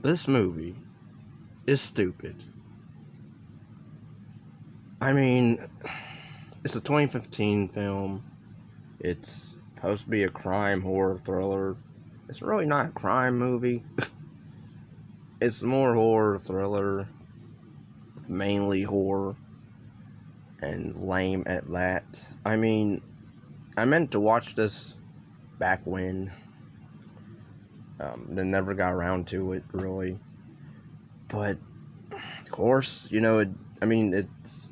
This movie is stupid. I mean, it's a 2015 film. It's supposed to be a crime horror thriller. It's really not a crime movie. It's more horror thriller, mainly horror, and lame at that. I mean, I meant to watch this back when. Then never got around to it, really. But, of course, it's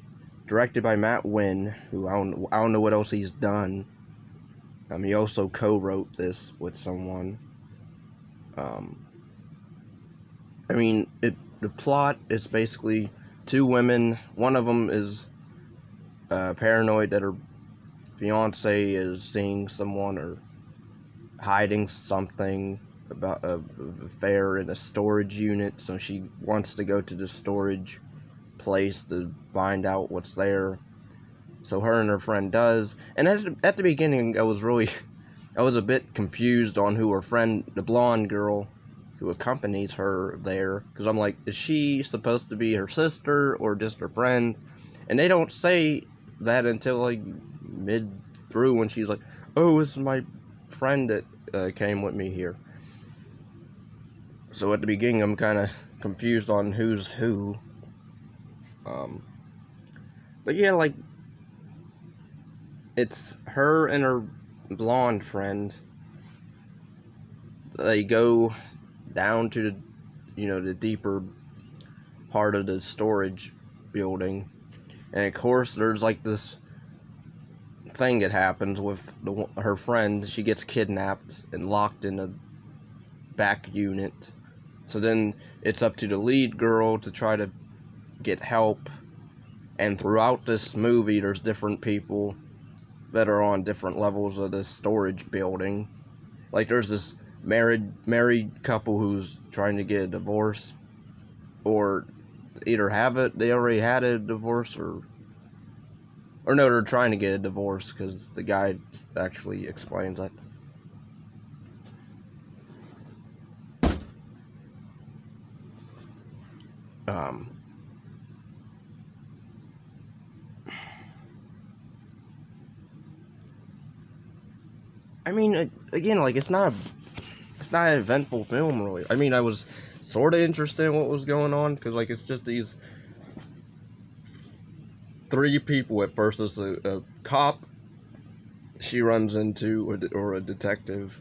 directed by Winn, who I don't know what else he's done. He also co-wrote this with someone. The plot is basically two women. One of them is paranoid that her fiance is seeing someone or hiding something about a affair in a storage unit, so she wants to go to the storage place to find out what's there. So her and her friend does, and at the beginning I was a bit confused on who her friend, the blonde girl who accompanies her there, because I'm like, is she supposed to be her sister or just her friend? And they don't say that until like mid through, when she's like, oh, this is my friend that came with me here. So at the beginning I'm kind of confused on who's who. But yeah, like, it's her and her blonde friend. They go down to the deeper part of the storage building, and of course there's like this thing that happens with her friend. She gets kidnapped and locked in a back unit. So then it's up to the lead girl to try to get help. And throughout this movie, there's different people that are on different levels of this storage building. Like, there's this married couple who's trying to get a divorce, or either they already had a divorce, or no, they're trying to get a divorce, because the guy actually explains that. Again, like, it's not an eventful film, really. I was sort of interested in what was going on, because, like, it's just these three people at first. There's a cop she runs into, or a detective,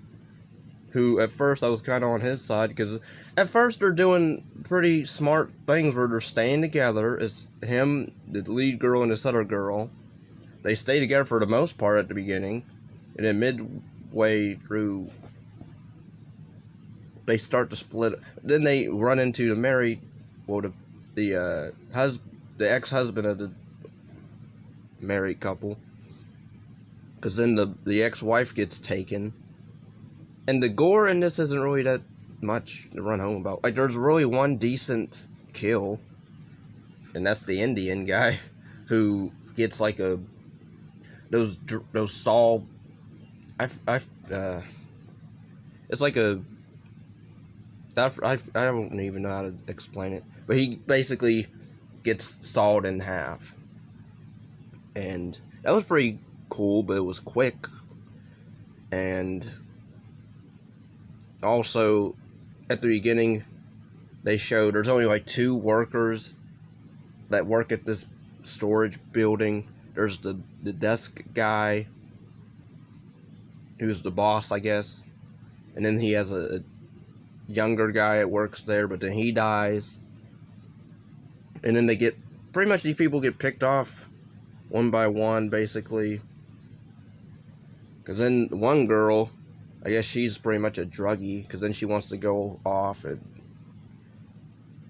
who at first I was kind of on his side, because at first they're doing pretty smart things where they're staying together. It's him, the lead girl, and this other girl. They stay together for the most part at the beginning, and then midway through they start to split. Then they run into the ex-husband of the married couple, because then the ex-wife gets taken. And the gore in this isn't really that much to run home about. Like, there's really one decent kill, and that's the Indian guy who gets like those saw. It's like a. I don't even know how to explain it, but he basically gets sawed in half, and that was pretty cool. But it was quick, and also at the beginning they showed there's only like two workers that work at this storage building. There's the desk guy, who's the boss, I guess, and then he has a younger guy that works there, but then he dies. And then these people get picked off one by one, basically, because then one girl, I guess she's pretty much a druggie, because then she wants to go off and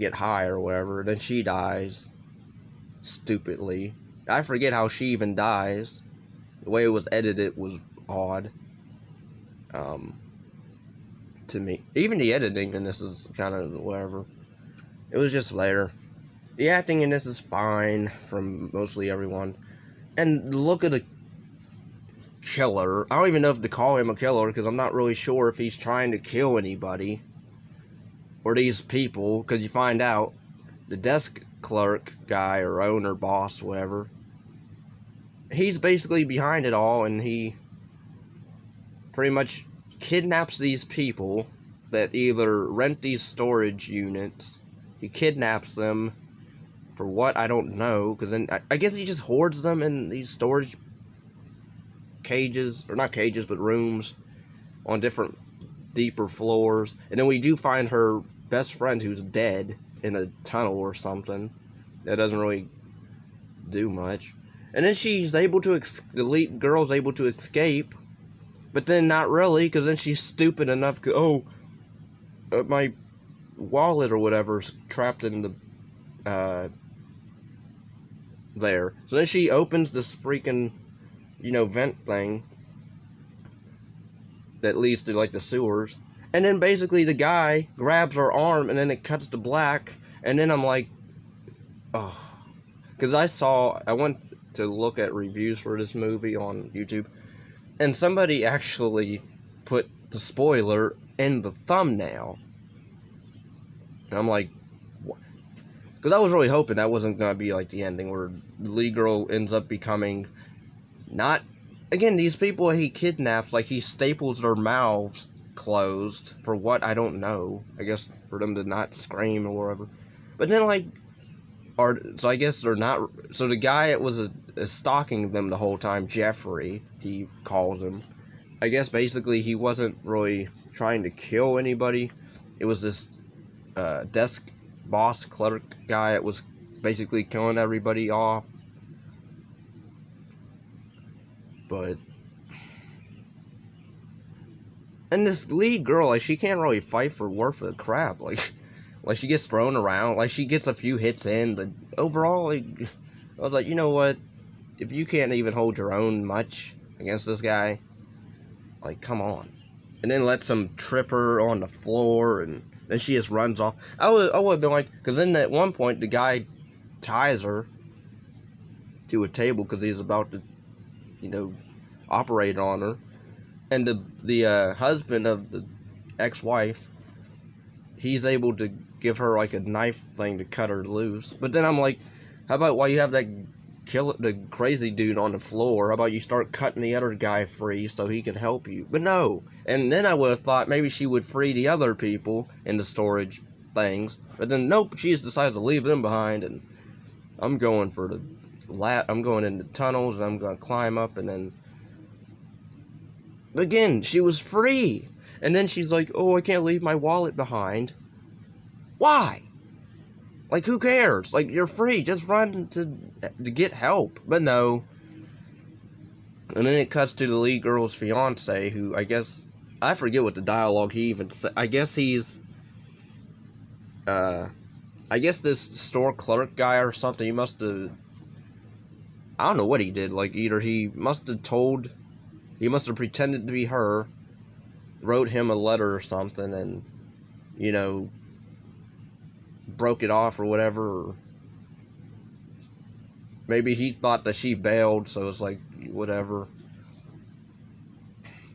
get high or whatever. Then she dies stupidly. I forget how she even dies. The way it was edited was odd. To me, even the editing in this is kind of whatever. It was just there. The acting in this is fine from mostly everyone, and the look of the killer. I don't even know if to call him a killer, because I'm not really sure if he's trying to kill anybody, or these people, because you find out the desk clerk guy or owner, boss, whatever, he's basically behind it all, and he pretty much kidnaps these people that either rent these storage units. He kidnaps them for what, I don't know, because then I guess he just hoards them in these storage cages, or not cages, but rooms on different deeper floors. And then we do find her best friend who's dead in a tunnel or something. That doesn't really do much. And then she's able to, the lead girl's able to escape, but then not really, because then she's stupid enough to, my wallet or whatever's trapped in the, there. So then she opens this freaking, vent thing that leads to, like, the sewers. And then basically the guy grabs her arm, and then it cuts to black. And then I'm like, oh. Because I went to look at reviews for this movie on YouTube, and somebody actually put the spoiler in the thumbnail. And I'm like, what? Because I was really hoping that wasn't going to be like the ending where the lead girl ends up becoming not, again, these people he kidnaps, like he staples their mouths closed for what, I don't know. I guess for them to not scream or whatever. But then, like, so I guess they're not, so the guy that was stalking them the whole time, Jeffrey, he calls him, I guess basically he wasn't really trying to kill anybody. It was this desk boss clerk guy that was basically killing everybody off. But, and this lead girl, like, she can't really fight for worth of crap. Like she gets thrown around, like she gets a few hits in, but overall, like, I was like, you know what? If you can't even hold your own much against this guy, like, come on. And then lets him trip her on the floor, and then she just runs off. I would have been like, because then at one point the guy ties her to a table because he's about to, operate on her, and the husband of the ex-wife, he's able to give her like a knife thing to cut her loose. But then I'm like, how about while you have that the crazy dude on the floor, how about you start cutting the other guy free so he can help you? But no. And then I would have thought maybe she would free the other people in the storage things. But then nope, she just decides to leave them behind, and I'm going for the I'm going into tunnels, and I'm going to climb up, and then again, she was free. And then she's like, oh, I can't leave my wallet behind. Why? Like, who cares? Like, you're free. Just run to get help. But no. And then it cuts to the lead girl's fiance, who I guess, I forget what the dialogue he even said. I guess he's, I guess this store clerk guy or something, he must have, I don't know what he did. Like, either he must have pretended to be her, wrote him a letter or something, and, broke it off or whatever. Or maybe he thought that she bailed, so it's like, whatever.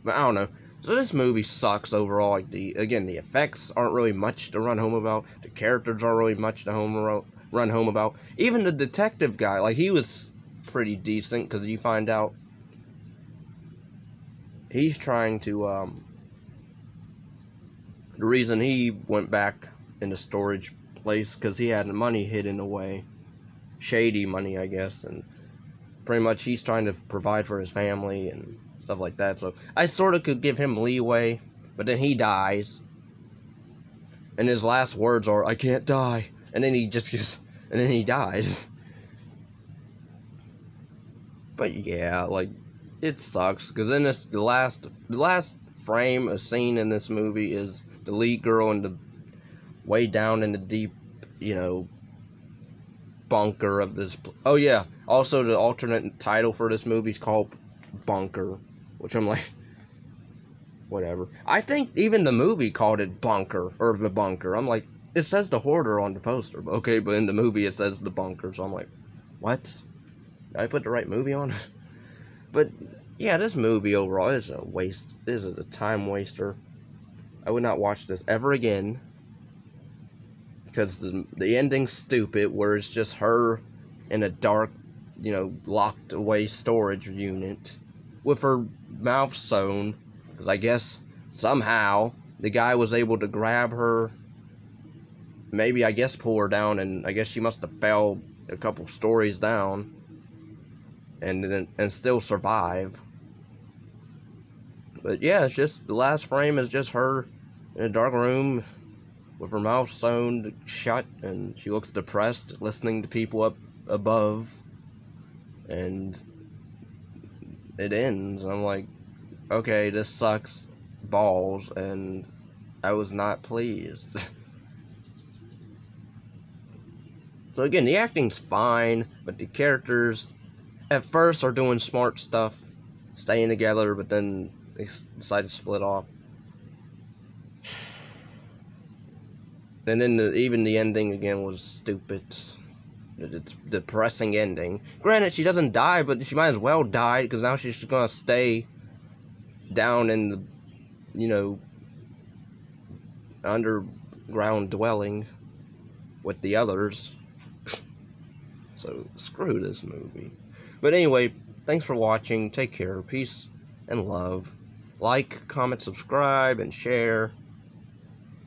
But I don't know. So this movie sucks overall. Like, the effects aren't really much to run home about. The characters aren't really much to run home about. Even the detective guy, like, he was pretty decent, because you find out he's trying to, the reason he went back in the storage place, because he had money hidden away. Shady money, I guess, and pretty much he's trying to provide for his family and stuff like that. So I sort of could give him leeway, but then he dies, and his last words are, I can't die, and then he dies. But yeah, like, it sucks, because then the last frame, a scene in this movie is the lead girl in the way down in the deep, bunker of this. Oh yeah, also the alternate title for this movie is called Bunker, which I'm like, whatever. I think even the movie called it Bunker, or The Bunker. I'm like, it says the Hoarder on the poster, okay, but in the movie it says the Bunker, so I'm like, what? Did I put the right movie on? But yeah, this movie overall is a waste. This is a time waster. I would not watch this ever again. because the ending's stupid, where it's just her in a dark, locked away storage unit with her mouth sewn. Because I guess somehow the guy was able to grab her, maybe, I guess, pull her down, and I guess she must have fell a couple stories down and still survive. But yeah, it's just the last frame is just her in a dark room with her mouth sewn shut, and she looks depressed, listening to people up above, and it ends. I'm like, okay, this sucks balls, and I was not pleased. So again, the acting's fine, but the characters at first are doing smart stuff, staying together, but then they decide to split off. And then even the ending again was stupid. It's a depressing ending. Granted, she doesn't die, but she might as well die, because now she's gonna stay down in the, underground dwelling with the others. So, screw this movie. But anyway, thanks for watching. Take care. Peace and love. Like, comment, subscribe, and share.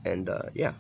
And, yeah.